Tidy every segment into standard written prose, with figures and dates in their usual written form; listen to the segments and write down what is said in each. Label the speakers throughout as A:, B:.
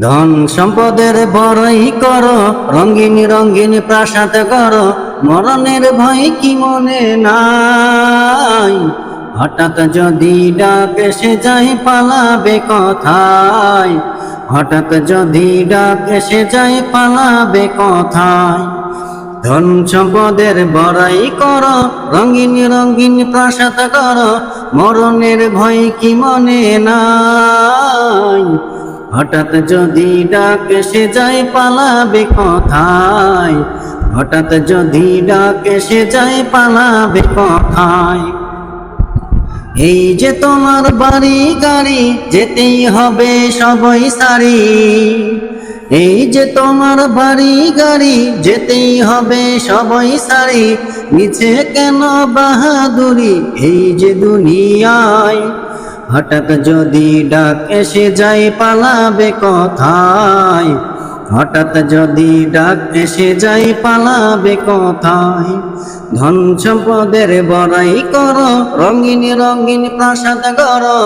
A: ধন সম্পদের বড়াই করো, রঙিন রঙিন প্রাসাদ করো, মরণের ভয় কি মনে নাই? হঠাৎ যদি ডাক এসে যায় পালাবে কোথায়? হঠাৎ যদি ডাক এসে যায় পালাবে কোথায়? ধন সম্পদের বড়াই করো, রঙিন রঙিন প্রাসাদ করো, মরণের ভয় কি মনে নাই? হঠাৎ যদি ডাক এসে যায় পালাবে কোথায়? হঠাৎ যদি ডাক এসে যায় পালাবে কোথায়? এই যে তোমার বাড়ি গাড়ি, যেতেই হবে সবাই সারি। এই যে তোমার বাড়ি গাড়ি, যেতেই হবে সবাই সারি। নিচে কেন বাহাদুরি এই যে দুনিয়ায়? হঠাৎ যদি ডাক এসে যায় পালাবে কোথায়? হঠাৎ যদি ডাক এসে যায় পালাবে কোথায়? ধন সম্পদের বড়াই করো, রঙিন রঙিন প্রাসাদ করো,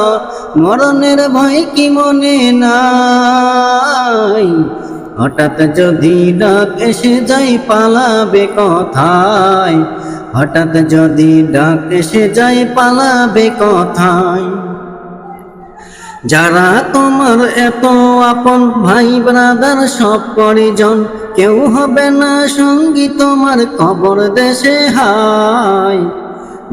A: মরণের ভয় কি মনে নাই? হঠাৎ যদি ডাক এসে যায় পালাবে কোথায়? হঠাৎ যদি ডাক এসে যায় পালাবে কোথায়? যারা তোমার এত আপন, ভাই ব্রাদার সব পরিজন, কেউ হবে না সঙ্গী তোমার কবর দেশে হায়।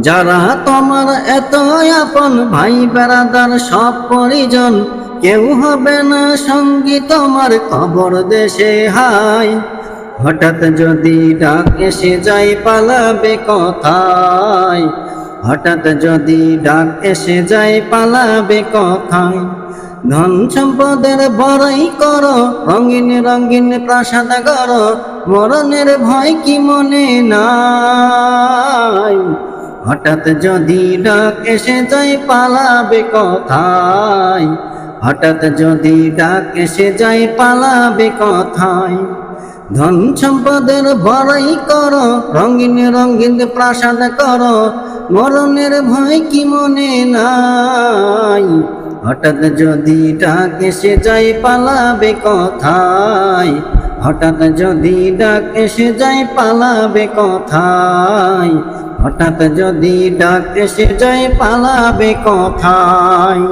A: যারা তোমার এত আপন, ভাই ব্রাদার সব পরিজন, কেউ হবে না সঙ্গী তোমার কবর দেশে হায়। হঠাৎ যদি ডাক এসে যায় পালাবে কোথায়? হঠাৎ যদি ডাক এসে যায় পালাবে কোথায়? ধন সম্পদের বড়াই করো, রঙিন রঙিন প্রাসাদ করো, মরণের ভয় কি মনে নাই? হঠাৎ যদি ডাক এসে যায় পালাবে কোথায়? হঠাৎ যদি ডাক এসে যায় পালাবে কোথায়? ধন সম্পদের বড়াই করো, রঙিন রঙিন প্রাসাদ করো, মরণের ভয় কি মনে নাই? হঠাৎ যদি ডাক এসে যায় পালাবে কোথায়? হঠাৎ যদি ডাক এসে যায় পালাবে কোথায়? হঠাৎ যদি ডাক এসে যায় পালাবে কোথায়?